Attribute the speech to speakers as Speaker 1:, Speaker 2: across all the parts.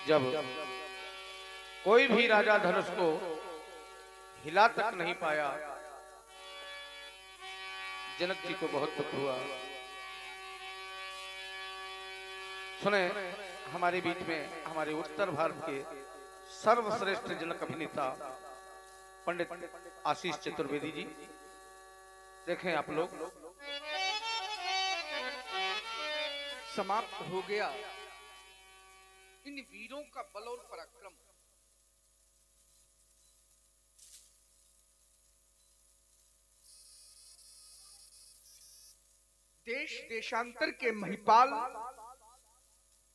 Speaker 1: जब कोई भी राजा धनुष को हिला तक नहीं पाया, जनक जी को बहुत दुख हुआ। सुने, हमारे बीच में हमारे उत्तर भारत के सर्वश्रेष्ठ जनक अभिनेता पंडित आशीष चतुर्वेदी जी, देखें आप लोग।
Speaker 2: समाप्त हो गया इन वीरों का बल और पराक्रम। देश देशांतर के महिपाल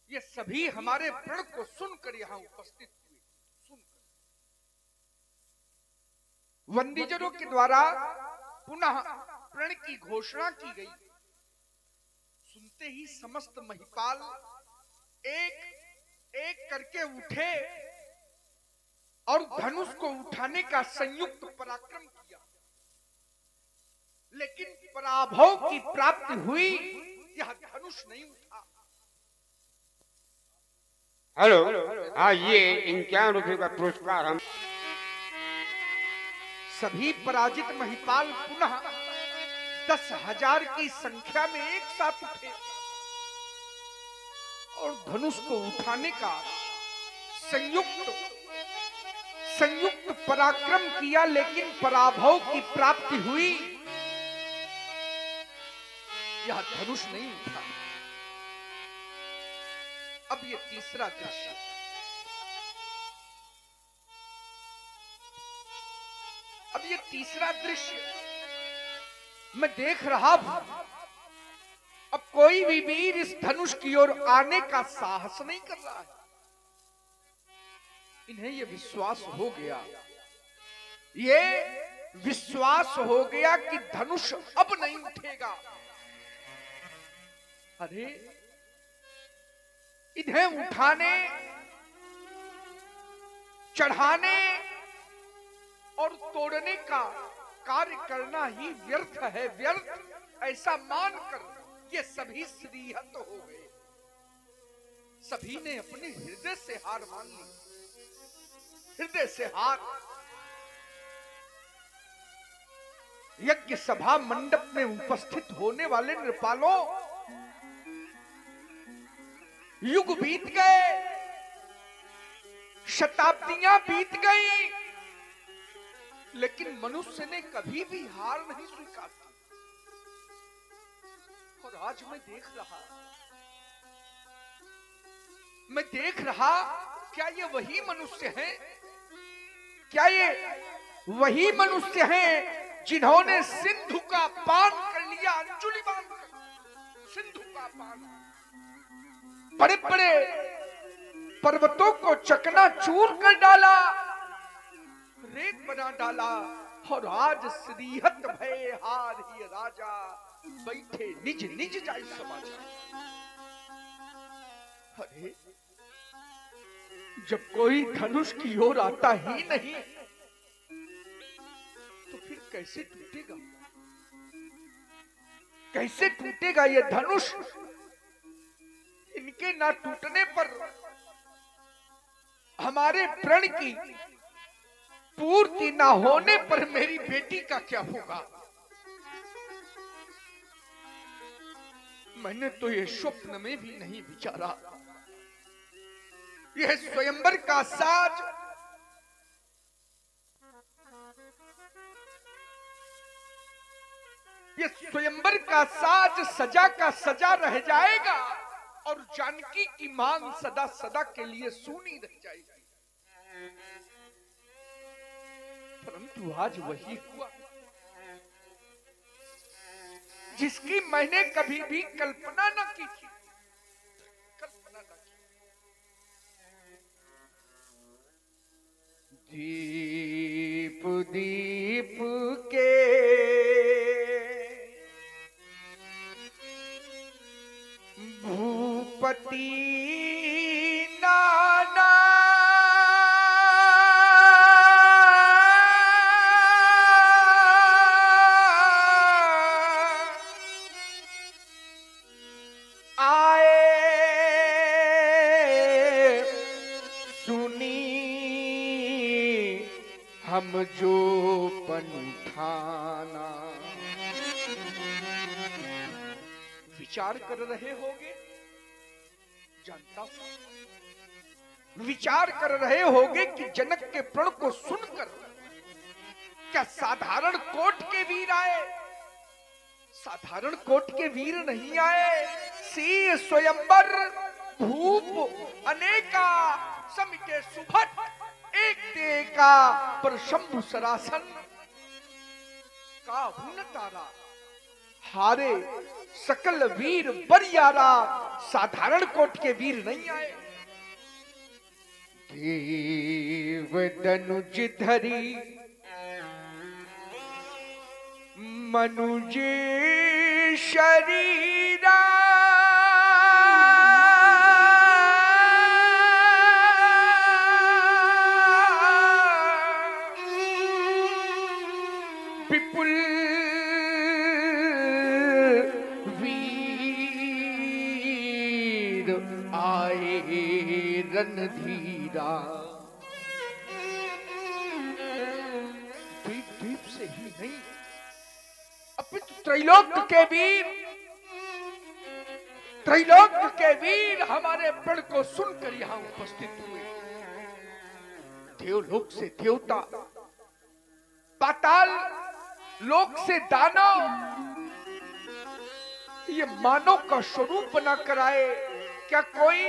Speaker 2: ये सभी हमारे प्रण को सुनकर यहां उपस्थित हुए। सुनकर वंदीजनों के द्वारा पुनः प्रण की घोषणा की गई। सुनते ही समस्त महिपाल एक एक करके उठे और धनुष को उठाने का संयुक्त पराक्रम किया, लेकिन पराभव की प्राप्ति हुई। यह धनुष नहीं उठा।
Speaker 3: हेलो, हाँ, ये 51 रुपये का पुरस्कार हम
Speaker 2: सभी पराजित महिपाल पुनः 10,000 की संख्या में एक साथ उठे और धनुष को उठाने का संयुक्त पराक्रम किया, लेकिन पराभव की प्राप्ति हुई। यह धनुष नहीं उठा। अब ये तीसरा दृश्य, मैं देख रहा हूं, अब कोई भी वीर इस धनुष की ओर आने का साहस नहीं कर रहा है। इन्हें यह विश्वास हो गया, हो गया कि धनुष अब नहीं उठेगा। अरे, इन्हें उठाने, चढ़ाने और तोड़ने का कार्य करना ही व्यर्थ है। व्यर्थ ऐसा मानकर ये सभी श्रीहत हो गए। सभी ने अपने हृदय से हार मान ली। हृदय से हार। यज्ञ सभा मंडप में उपस्थित होने वाले नृपालों, युग बीत गए, शताब्दियां बीत गई, लेकिन मनुष्य ने कभी भी हार नहीं स्वीकार की। और आज मैं देख रहा, क्या ये वही मनुष्य हैं? क्या ये वही मनुष्य हैं जिन्होंने सिंधु का पान कर लिया? अंजुलि बांधकर सिंधु का पान, बड़े बड़े पर्वतों को चकनाचूर कर डाला, रेत बना डाला, और आज श्रीहत भय हार ही राजा, बैठे निज निज जाय समाचार। अरे, जब कोई धनुष की ओर आता ही नहीं, तो फिर कैसे टूटेगा? कैसे टूटेगा ये धनुष? इनके ना टूटने पर हमारे प्रण की पूर्ति ना होने पर मेरी बेटी का क्या होगा? मैंने तो ये स्वप्न में भी नहीं विचारा। यह स्वयंवर का साज, ये स्वयंवर का साज सजा का सजा रह जाएगा और जानकी की मांग सदा सदा के लिए सूनी रह जाएगी। परंतु आज वही हुआ जिसकी मैंने कभी भी कल्पना न की थी। दीप दीप के भूपति नाना, हम जो पंठाना। विचार कर रहे होगे, जानता हूं विचार कर रहे होगे कि जनक के प्रण को सुनकर क्या साधारण कोट के वीर आए? साधारण कोट के वीर नहीं आए। सी स्वयंवर भूप अनेका, समिते सुभट एक तेका, पर शंभु सरासन का भुन तारा। हारे सकल वीर बरियारा, साधारण कोट के वीर नहीं आए। देव दनुज धरी मनुज शरीरा, विपुल वीर आए रणधीरा। द्वीप द्वीप से ही नहीं अपितु त्रैलोक के वीर, त्रैलोक के वीर हमारे प्रण को सुनकर यहां उपस्थित हुए। देवलोक से देवता, पाताल लोक से दानव, ये मानव का स्वरूप न कराए। क्या कोई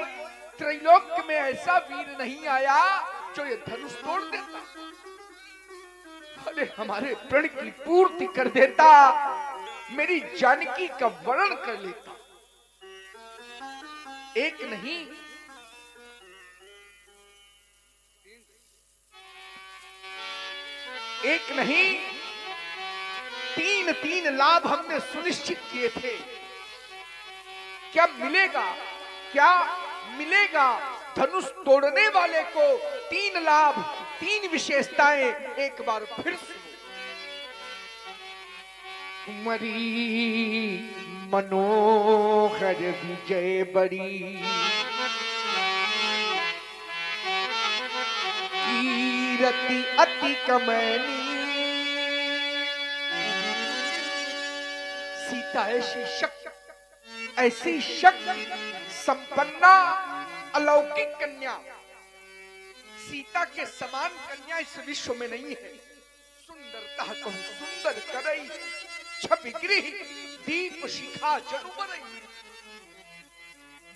Speaker 2: त्रैलोक में ऐसा वीर नहीं आया जो ये धनुष तोड़ देता? अरे हमारे प्रण की पूर्ति कर देता, मेरी जानकी का वर्णन कर लेता। एक नहीं एक नहीं तीन तीन लाभ हमने सुनिश्चित किए थे। क्या मिलेगा, क्या मिलेगा धनुष तोड़ने वाले को? तीन लाभ, तीन विशेषताएं एक बार फिर सुनो। कुंवरी मनोहर विजय बड़ी, कीरति अति कमैनी। सीता ऐसी शक्ति संपन्ना अलौकिक कन्या, सीता के समान कन्या इस विश्व में नहीं है। सुंदरता कहूं सुंदर करई, छवि गृह दीप शिखा जलुबरई।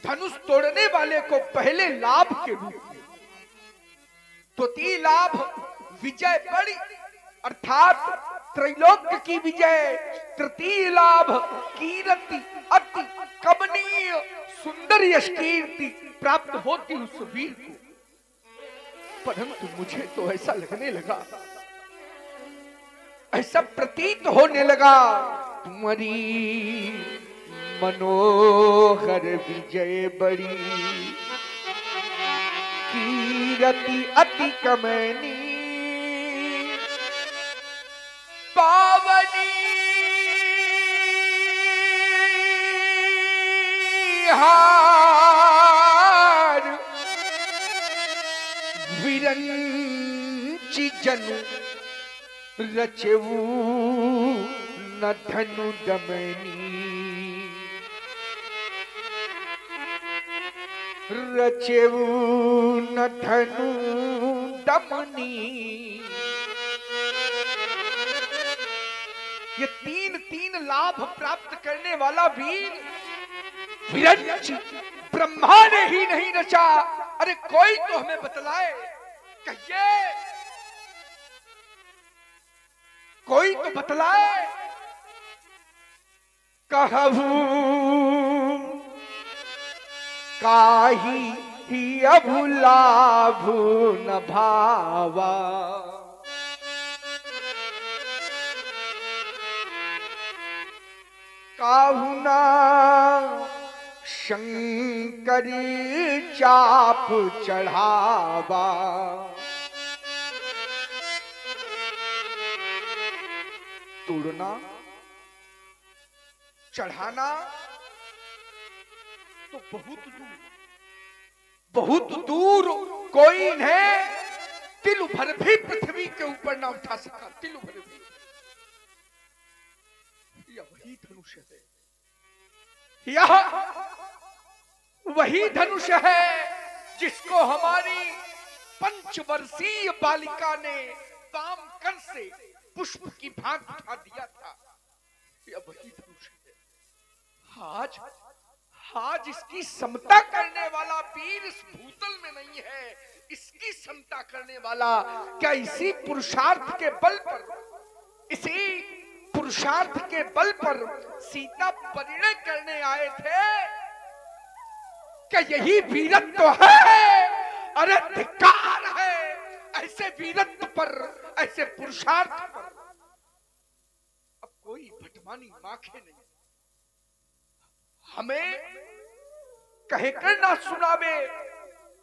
Speaker 2: धनुष तोड़ने वाले को पहले लाभ के रूप में, द्वितीय लाभ विजय बड़ी अर्थात त्रैलोक की विजय, तृतीय लाभ कीर्ति अति कमनीय सुंदर यश कीर्ति प्राप्त होती उस वीर को। परंतु मुझे तो ऐसा लगने लगा, ऐसा प्रतीत होने लगा, तुम्हारी मनोहर विजय बड़ी, कीर्ति अति कमनी, पावनी हार विरंचि जनु रचेऊ न धनु दमनी, रचेऊ न धनु दमनी। ये तीन तीन लाभ प्राप्त करने वाला वीर विरंच ब्रह्मा ने ही नहीं रचा। अरे कोई तो हमें बतलाए, कहिए कोई तो बतलाए। कहूं काही ही अभुलाभु न भावा, काहुना शंकर चाप चढ़ावा, तोड़ना चढ़ाना तो बहुत दूर कोई इन्हें तिल भर भी पृथ्वी के ऊपर ना उठा सका, तिल भर भी। यह वही धनुष है, यह वही धनुष है जिसको हमारी 5 वर्षीय बालिका ने काम कर से पुष्प की भांति उठा दिया था। यह वही धनुष है। आज इसकी समता करने वाला वीर इस भूतल में नहीं है। इसकी समता करने वाला क्या इसी पुरुषार्थ के बल पर, इसी पुरुषार्थ के बल पर सीता परिणय करने आए थे? क्या यही वीरत्व है? अरे धिक्कार है ऐसे वीरत्व पर, ऐसे पुरुषार्थ पर। अब कोई भटमानी माखे नहीं, हमें कहकर ना सुनावे।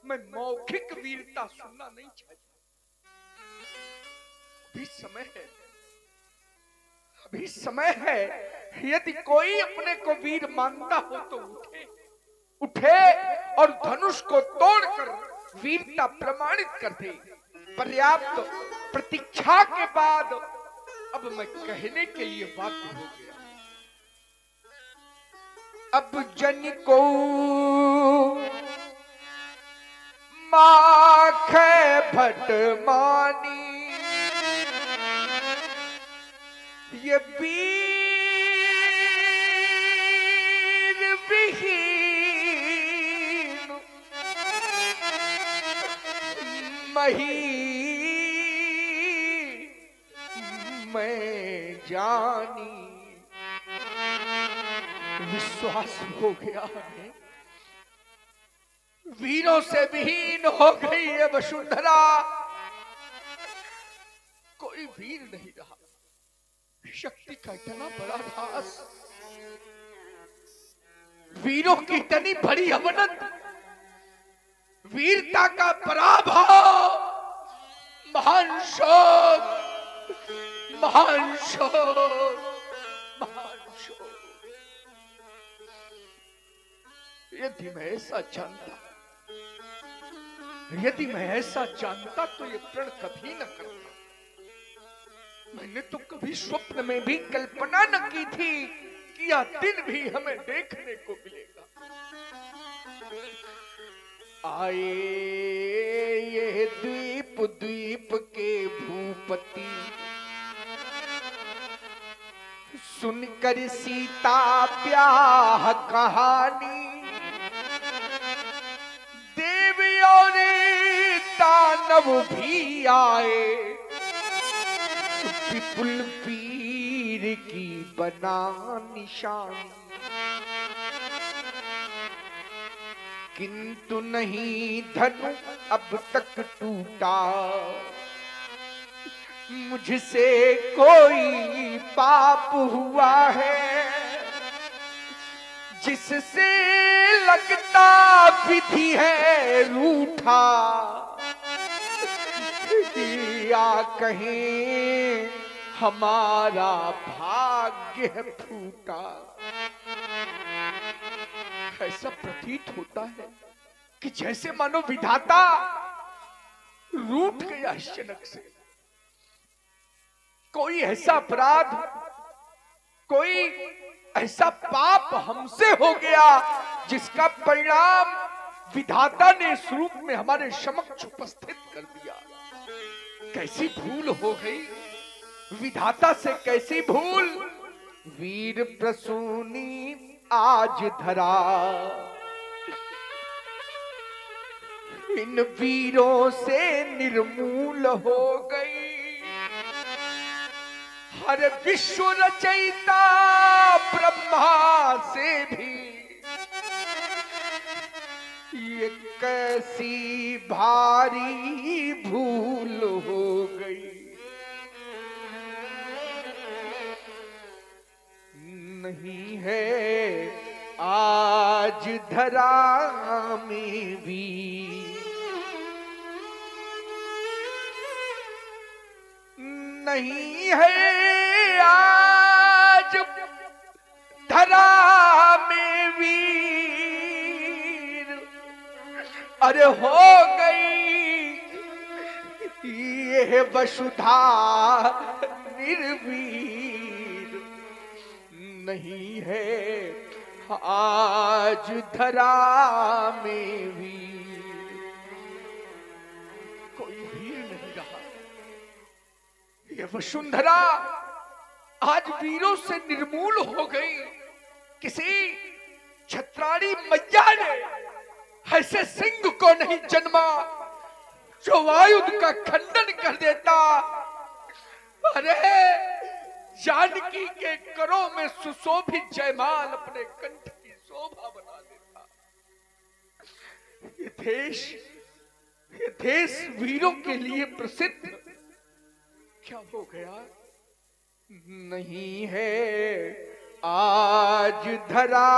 Speaker 2: मैं मौखिक वीरता सुनना नहीं चाहता। अभी समय है, अभी समय है। यदि कोई अपने को वीर मानता हो तो उठे और धनुष को तोड़कर वीरता प्रमाणित कर दे। पर्याप्त प्रतीक्षा के बाद अब मैं कहने के लिए बाध्य हो गया। अब जन को माखे भटमानी, ये वीर विहीन मही मैं जानी। विश्वास हो गया है, वीरों से विहीन हो गई है वसुंधरा। कोई वीर नहीं रहा। शक्ति का इतना बड़ा ह्रास, वीरों की इतनी बड़ी अवनत, वीरता का पराभव, महान शोक, महान शोक, महान शोक। यदि मैं ऐसा जानता, यदि मैं ऐसा जानता तो ये प्रण कभी न करता। मैंने तो कभी स्वप्न में भी कल्पना न की थी कि यह दिन भी हमें देखने को मिलेगा। आए ये द्वीप द्वीप के भूपति, सुनकर सीता ब्याह कहानी। देव और दानव भी आए, विपुल वीर की बना निशानी। किंतु नहीं धनु अब तक टूटा, मुझसे कोई पाप हुआ है, जिससे लगता विधि है रूठा। या कहीं हमारा भाग्य है फूटा। ऐसा प्रतीत होता है कि जैसे मानो विधाता रूठ गया अचानक से। कोई ऐसा अपराध, कोई ऐसा पाप हमसे हो गया जिसका परिणाम विधाता ने इस रूप में हमारे समक्ष उपस्थित कर दिया। कैसी भूल हो गई विधाता से, कैसी भूल। वीर प्रसूनी आज धरा, इन वीरों से निर्मूल हो गई। हर विश्व रचयिता ब्रह्मा से भी ये कैसी भारी भूल हो गई। नहीं है आज धरा में भी, नहीं है आज धरा में वीर। अरे हो गई ये वसुधा निर्वीर नहीं है आज धरा में वीर। कोई वीर नहीं रहा। ये वसुंधरा आज वीरों से निर्मूल हो गई। किसी छत्राणी मैया ने ऐसे सिंह को नहीं जन्मा जो वायुध का खंडन कर देता। अरे जानकी के करों में सुशोभित जयमाल अपने कंठ की शोभा बना देता। ये देश वीरों के लिए प्रसिद्ध क्या हो गया? नहीं है आज धरा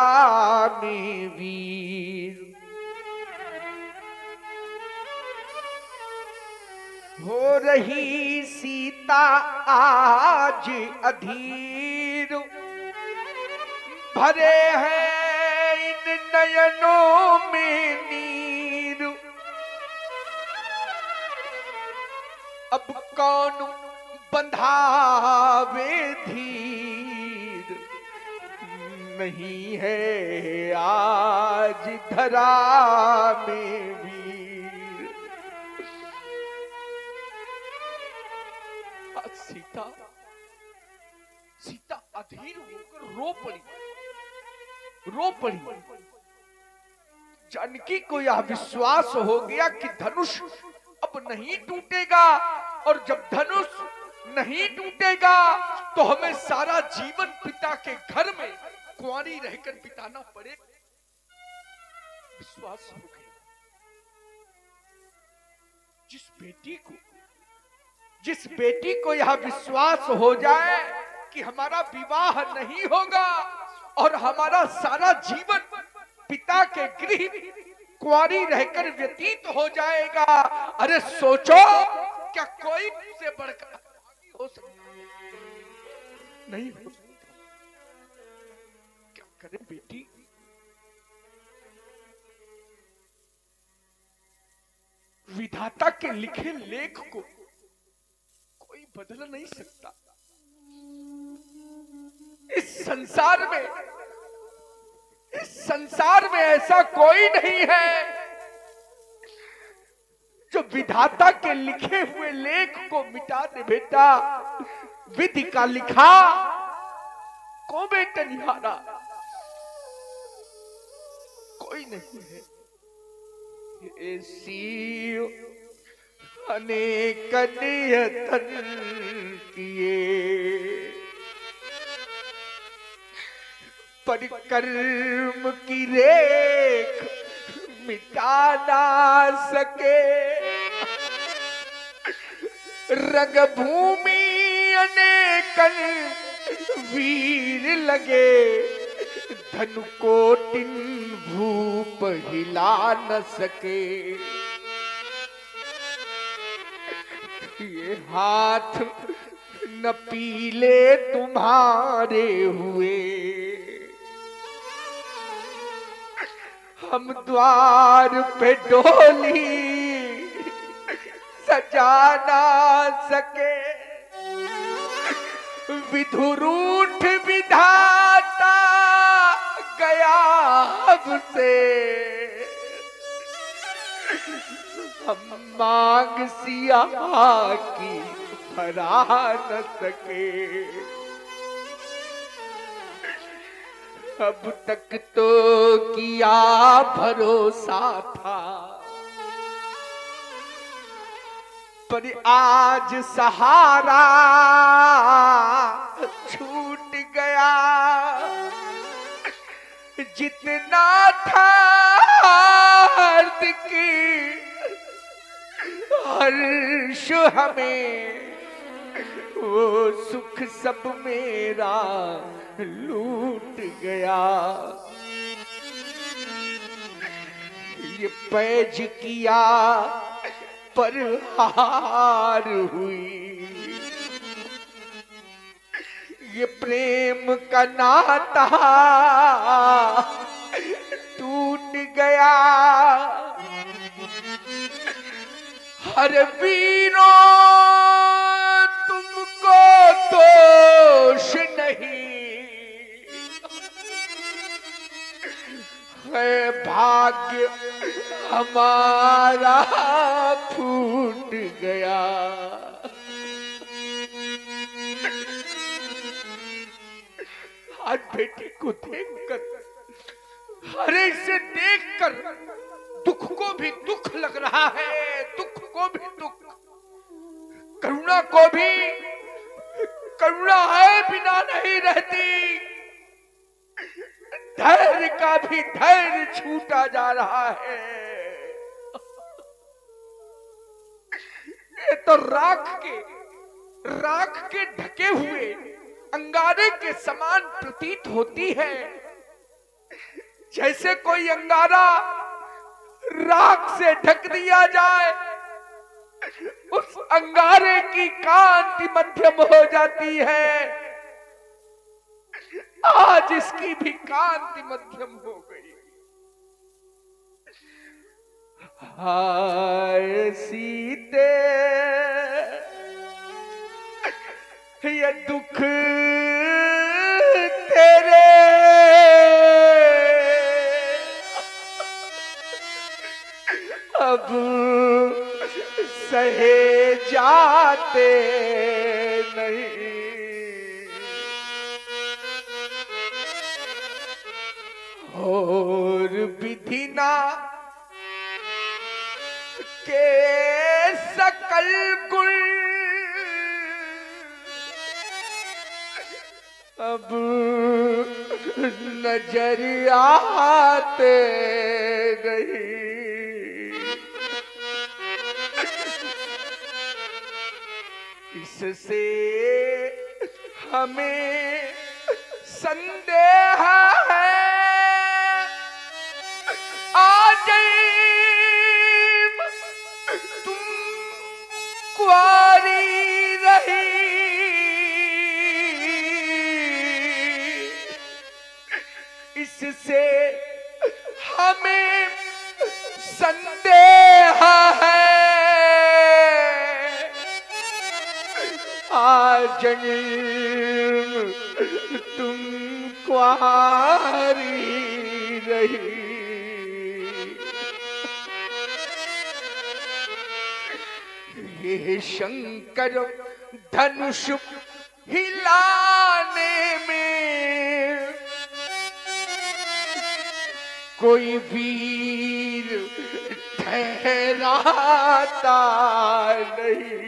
Speaker 2: में वीर। हो रही सीता आज अधीर, भरे हैं इन नयनों में नीर। अब कौन बंधावे धीर, नहीं है आज धरा में वीर। आज सीता अधीर होकर रो पड़ी। जानकी को यह विश्वास हो गया कि धनुष अब नहीं टूटेगा, और जब धनुष नहीं टूटेगा तो हमें सारा जीवन पिता के घर में कुंवारी रहकर बिताना पड़ेगा। विश्वास हो गया। जिस बेटी को यह विश्वास हो जाए कि हमारा विवाह नहीं होगा और हमारा सारा जीवन पिता के गृह कुंवारी रहकर व्यतीत हो जाएगा, अरे सोचो क्या कोई से बढ़कर हो सकता? नहीं हो सकता। क्या करे बेटी? विधाता के लिखे लेख को कोई बदल नहीं सकता। इस संसार में ऐसा कोई नहीं है जो विधाता के लिखे हुए लेख को मिटा दे। बेटा, विधि का लिखा को बेटा निहारा कोई नहीं है। ऐसी अनेक नियतन किए, परिकर्म की रेख मिटा ना सके। रंग भूमि अनेकन वीर लगे, धनु कोटिन भूप हिला न सके। ये हाथ न पीले तुम्हारे हुए, हम द्वार पे डोली सजा ना सके। विधुरूठ विधाता गया अब से, हम मांग सिया की भरा न सके। अब तक तो किया भरोसा था, पर आज सहारा छूट गया। जितना था हार्दिक हर्ष हमें, वो सुख सब मेरा लूट गया। ये पैज किया पर हार हुई, ये प्रेम का नाता टूट गया। हर वीरों दोष नहीं है, भाग्य हमारा फूट गया। आज बेटी को देखकर, हरे से देखकर दुख को भी दुख लग रहा है, दुख को भी दुख, करुणा को भी करुणा है बिना नहीं रहती, धैर्य का भी धैर्य छूटा जा रहा है। ये तो राख के ढके हुए अंगारे के समान प्रतीत होती है। जैसे कोई अंगारा राख से ढक दिया जाए, उस अंगारे की कांति मध्यम हो जाती है। आज इसकी भी कांति मध्यम हो गई। हाय सीते, ये दुख तेरे अब सहे जाते नहीं। और विधि ना के सकल गुण अब नजर आते नहीं। इससे हमें संदेह है, आज तुम कुंवारी रही, इससे हमें संदेह है, आज तुम कुंवारी रही। ये शंकर धनुष हिलाने में कोई वीर ठहराता नहीं।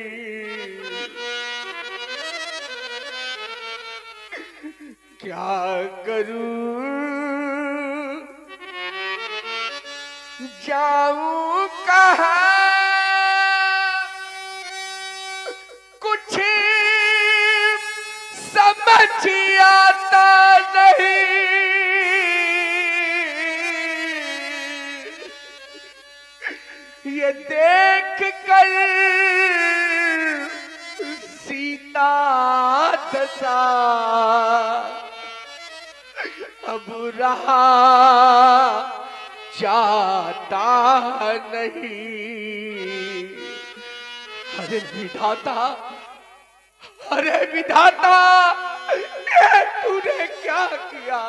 Speaker 2: क्या करूं, जाऊं कहां, कुछ समझ आता नहीं। ये देख कर सीता दशा अब रहा जाता नहीं। अरे विधाता, अरे विधाता, ये तूने क्या किया?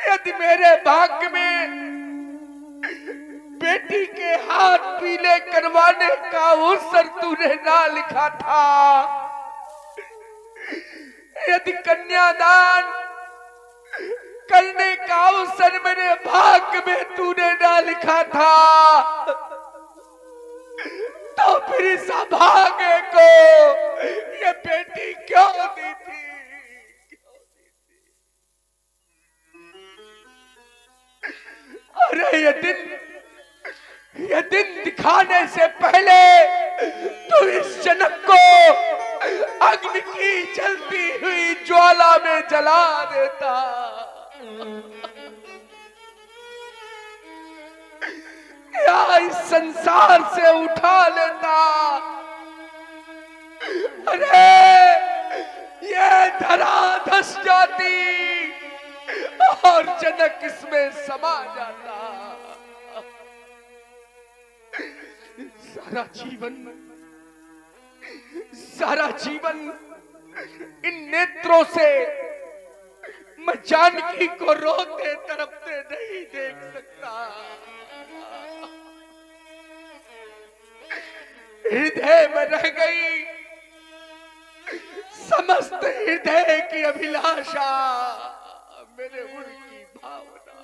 Speaker 2: यदि मेरे भाग्य में बेटी के हाथ पीले करवाने का अवसर तूने ना लिखा था, यदि कन्यादान करने का अवसर मेरे भाग्य में तूने ना लिखा था, तो फिर इस अभागे को ये बेटी क्यों दी थी? अरे ये दिन दिखाने से पहले तू इस जनक को अग्नि की जलती हुई ज्वाला में जला देता। या इस संसार से उठा लेता। अरे ये धरा धस जाती और जनक इसमें समा जाता। सारा जीवन इन नेत्रों से मैं जानकी को रोते तड़पते नहीं देख सकता। हृदय में रह गई समस्त हृदय की अभिलाषा, मेरे उड़ की भावना।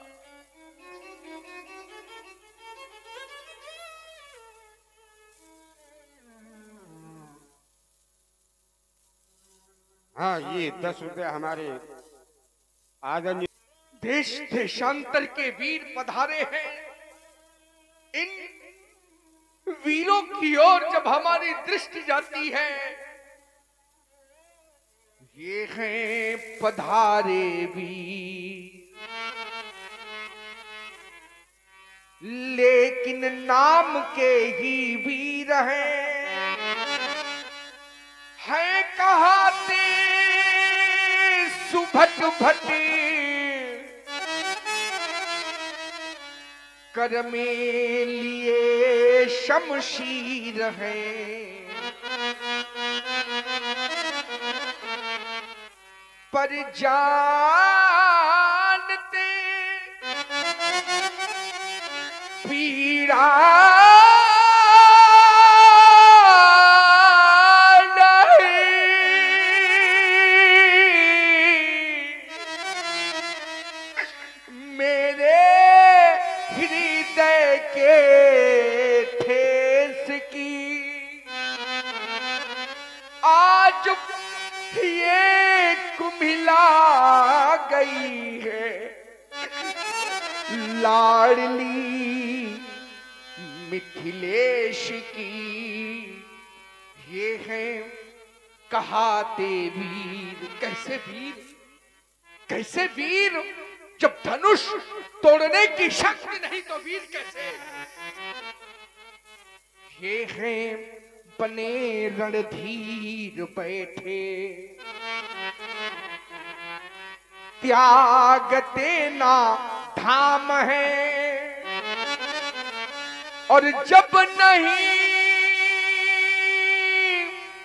Speaker 3: हाँ, ये 10 रुपए हमारे आदरणीय
Speaker 2: देश देशांतर के वीर पधारे हैं। इन वीरों की ओर जब हमारी दृष्टि जाती है, ये हैं पधारे वीर, लेकिन नाम के ही वीर हैं कहाते सुभट भट कर में लिए शमशीर है। पर जानते पीड़ा गई है लाडली मिथिलेश की। ये हैं कहाते वीर। कैसे वीर, कैसे वीर? जब धनुष तोड़ने की शक्ति नहीं तो वीर कैसे? ये हैं बने रणधीर बैठे, त्याग देना धाम है। और जब नहीं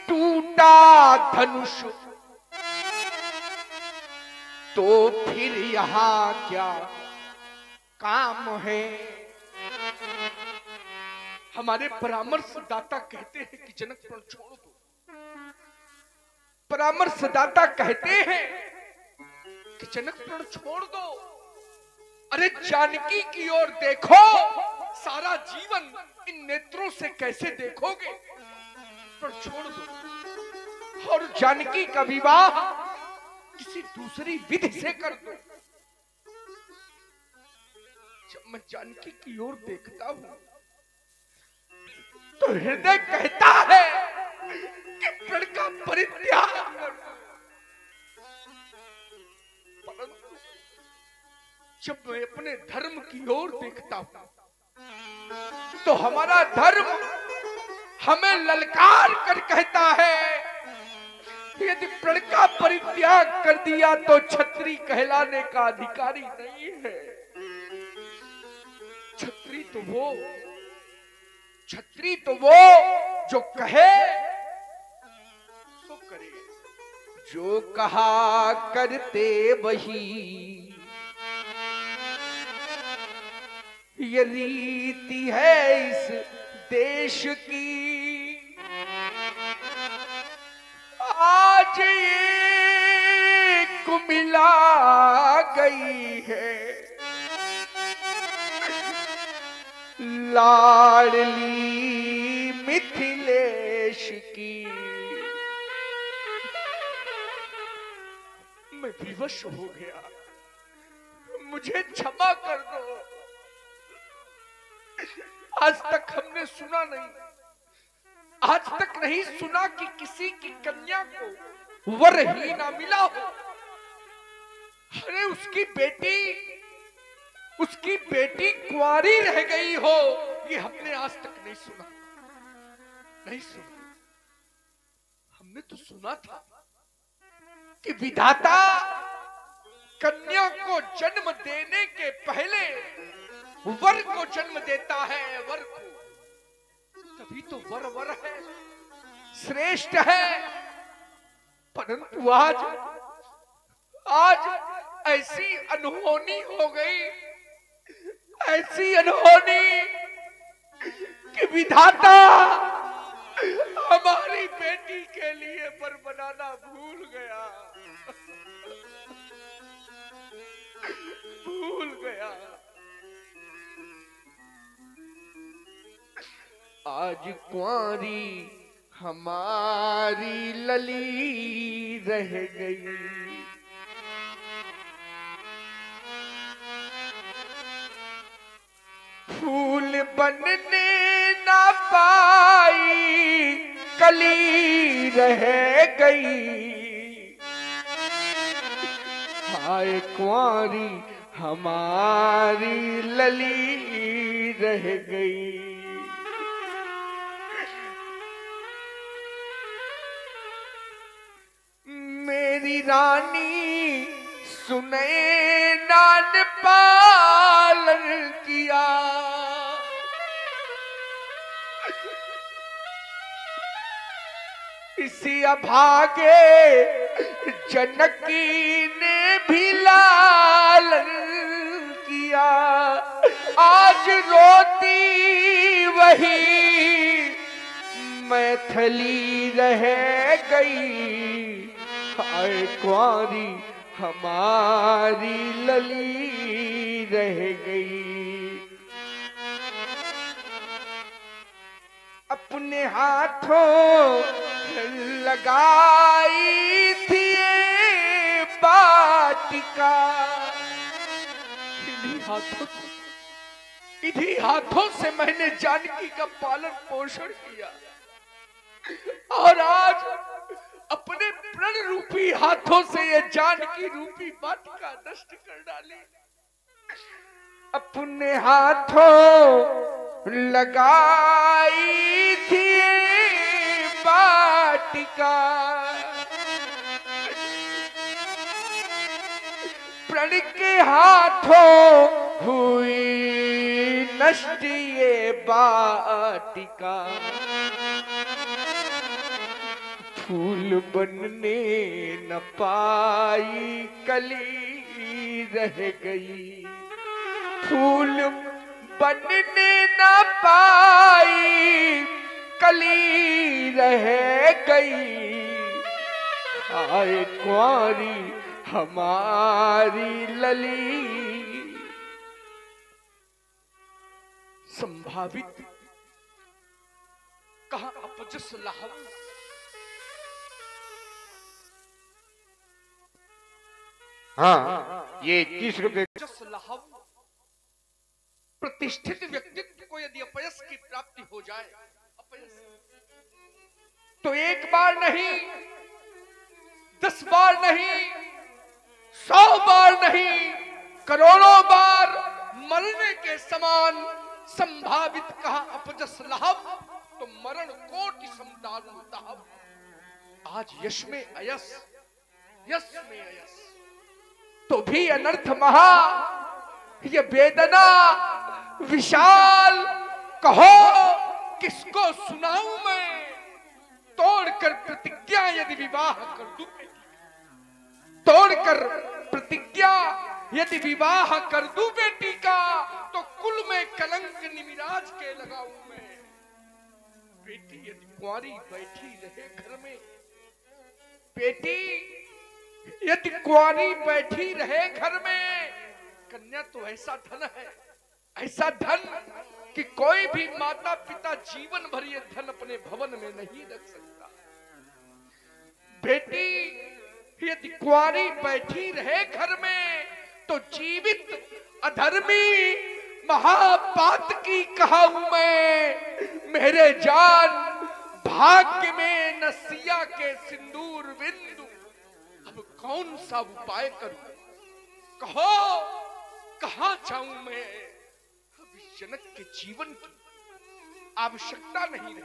Speaker 2: टूटा धनुष तो फिर यहाँ क्या काम है? हमारे परामर्शदाता कहते हैं कि जनकपुर छोड़ दो। परामर्शदाता कहते हैं कि जनकपुर छोड़ दो। अरे जानकी की ओर देखो, सारा जीवन इन नेत्रों से कैसे देखोगे? पर छोड़ दो और जानकी का विवाह किसी दूसरी विधि से कर दो। जब मैं जानकी की ओर देखता हूं तो हृदय कहता है कि प्रण का परित्याग कर दो। परंतु जब मैं अपने धर्म की ओर देखता हूं तो हमारा धर्म हमें ललकार कर कहता है यदि प्रण का परित्याग कर दिया तो छत्री कहलाने का अधिकारी नहीं है। छत्री तो वो जो कहे सो करे, जो कहा करते वही। ये रीति है इस देश की। आज ये कुमिला गई है लाडली मिथिलेश की। मैं विवश हो गया, मुझे क्षमा कर दो। आज तक हमने सुना नहीं, आज तक नहीं सुना कि किसी की कन्या को वर ही ना मिला हो। अरे उसकी बेटी कुंवारी रह गई हो, ये हमने आज तक नहीं सुना। हमने तो सुना था कि विधाता कन्या को जन्म देने के पहले वर को जन्म देता है। वर को तभी तो वर है, श्रेष्ठ है। परंतु आज आज ऐसी अनहोनी हो गई, ऐसी अनहोनी कि विधाता हमारी बेटी के लिए वर बनाना भूल गया, भूल गया। आज कुंवारी हमारी लली रह गई, फूल बनने ना पाई कली रह गई। हाय कुंवारी हमारी लली रह गई। मेरी रानी सुने नान पालन किया, इसी अभागे जनकी ने भी लालन किया। आज रोती वही मैथिली रह गई, हाय कुंवारी हमारी लली रह गई। अपने हाथों लगाई थी बाटिका, इन्हीं हाथों से मैंने जानकी का पालन पोषण किया, और आज अपने प्रण रूपी हाथों से ये जानकी रूपी वाटिका नष्ट कर डाली। अपने हाथों लगाई थी वाटिका, प्रण के हाथों हुई नष्ट ये वाटिका। फूल बनने न पाई कली रह गई, फूल बनने न पाई कली रह गई। आए कुंवारी हमारी लली। संभावित कहा अपजस लाहव,
Speaker 3: हाँ ये 30 रुपए।
Speaker 2: प्रतिष्ठित व्यक्तित्व को यदि अपयश की प्राप्ति हो जाए, अपयश तो एक बार नहीं, 10 बार नहीं, 100 बार नहीं, करोड़ों बार मरने के समान संभावित कहा अपजस लाभ, तो मरण कोटि समदारु दाहव। आज यश में अयस, यश में अयस तो भी अनर्थ महा, ये वेदना विशाल कहो किसको सुनाऊं मैं। तोड़कर प्रतिज्ञा यदि विवाह कर दूं, तोड़कर प्रतिज्ञा यदि विवाह कर दूं बेटी का, तो कुल में कलंक निमिराज के लगाऊं मैं। बेटी यदि कुंवारी बैठी रहे घर में, बेटी यदि कुंवारी बैठी रहे घर में, कन्या तो ऐसा धन है, ऐसा धन कि कोई भी माता पिता जीवन भर ये धन अपने भवन में नहीं रख सकता। बेटी यदि कुंवारी बैठी रहे घर में, तो जीवित अधर्मी महापातकी कहूं मैं। मेरे जान भाग्य में न सिया के सिंदूर बिंदु, अब कौन सा उपाय करूं, कहो कहां जाऊं मैं। अब जनक के जीवन की आवश्यकता नहीं रही।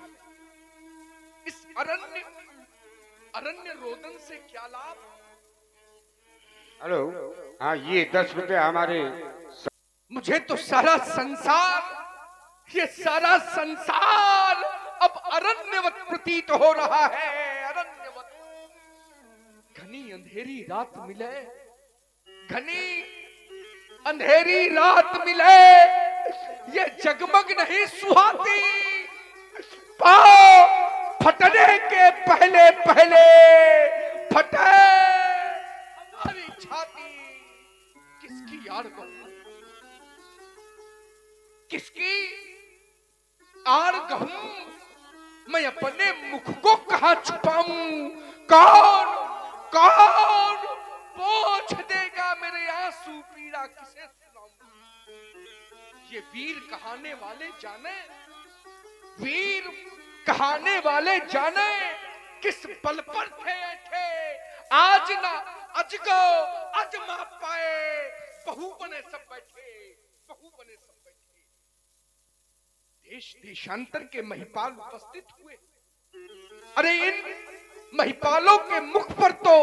Speaker 2: इस अरण्य रोदन से क्या लाभ।
Speaker 3: हेलो, हाँ ये 10 रुपए हमारे।
Speaker 2: मुझे तो सारा संसार, ये सारा संसार अब अरण्यवत प्रतीत हो रहा है, अरण्यवत। अंधेरी रात मिले, घनी अंधेरी रात मिले, ये जगमग नहीं सुहाती। पाँव फटने के पहले पहले फटे हमारी छाती। किसकी यार कहूं, किसकी आड़ कहूं, मैं अपने मुख को कहां छुपाऊं। कौन कौन पोंछ देगा मेरे आंसू, पीड़ा किसे सुनाऊं। ये वीर कहाने वाले जाने, वीर कहाने वाले जाने, किस बल पर थे आज ना अजगो अजमा पाए। बहू बने सब बैठे, बहू बने सब बैठे। देश देशांतर के महिपाल उपस्थित हुए। अरे इन महिपालों के मुख पर तो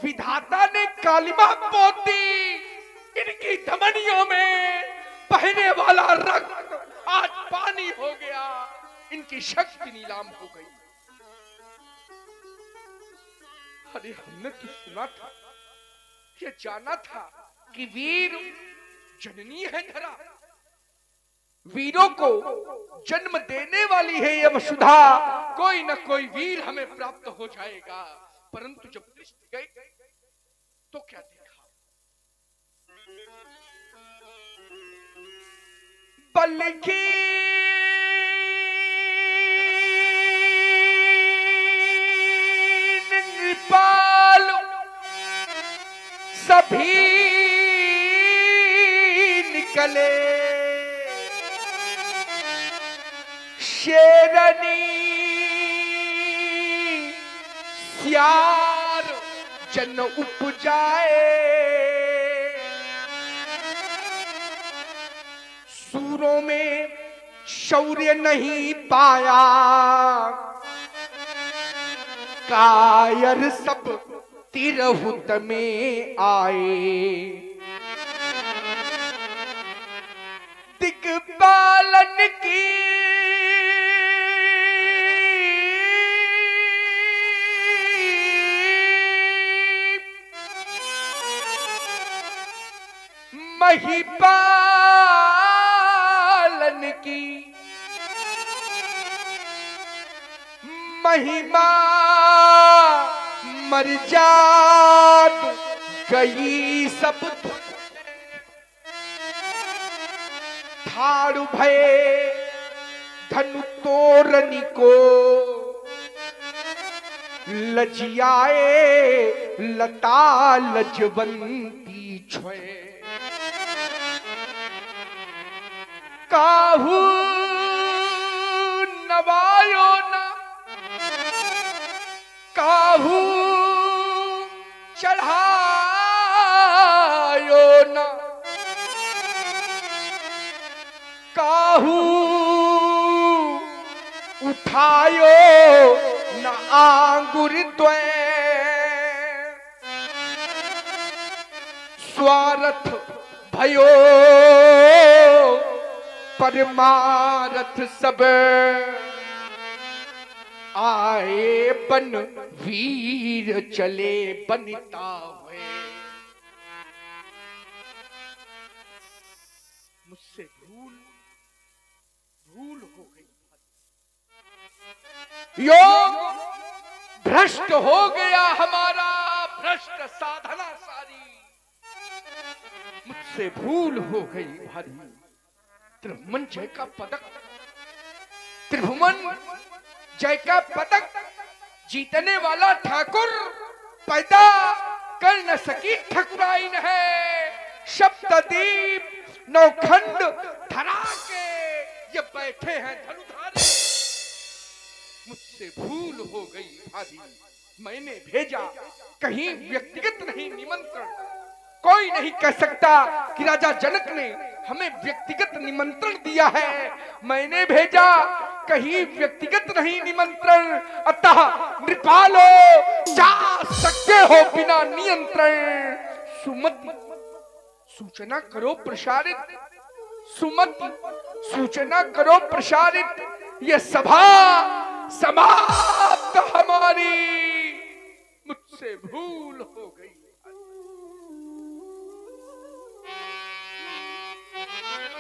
Speaker 2: विधाता ने कालिमा पोत दी। इनकी धमनियों में बहने वाला रक्त आज पानी हो गया, इनकी शक्ति नीलाम हो गई। अरे हमने तो सुना था, ये जाना था कि वीर जननी है धरा, वीरों को जन्म देने वाली है ये वसुधा। कोई न कोई वीर हमें प्राप्त हो जाएगा। परंतु जब दृष्टि गई तो क्या देखा, बल्कि नृपाल सभी निकले, शेरनी सियार जन उपजाए, सूरों में शौर्य नहीं पाया, कायर सब तिरहुत में आए। दिग्पालन की महिपालन की महिमा मर्जाद गई सब ठाड़ भय धनु तोरनी को, लजियाए लता लजवंती छोए। काहू नवायो ना, काहू चढ़ायो ना, काहू उठायो न आंगुर द्वय। स्वार्थ भयो परमारथ सब, आए बन वीर चले बनिता हुए। मुझसे भूल हो गई, योग भ्रष्ट हो गया हमारा, भ्रष्ट साधना सारी मुझसे भूल हो गई भारी। त्रिभुवन जय का पदक, त्रिभुवन जय का पदक जीतने वाला ठाकुर पैदा कर न सकी ठकुराइन है। सप्तदीप नौखंड धरा के ये बैठे हैं धनुधारी। मुझसे भूल हो गई भारी, मैंने भेजा कहीं व्यक्तिगत नहीं निमंत्रण। कोई नहीं कह सकता कि राजा जनक ने हमें व्यक्तिगत निमंत्रण दिया है। मैंने भेजा कहीं व्यक्तिगत नहीं निमंत्रण। अतः नृपालो जा सकते हो बिना नियंत्रण। सुमति सूचना करो प्रसारित, सुमति सूचना करो प्रसारित। ये सभा समाप्त हमारी। मुझसे भूल हो गई।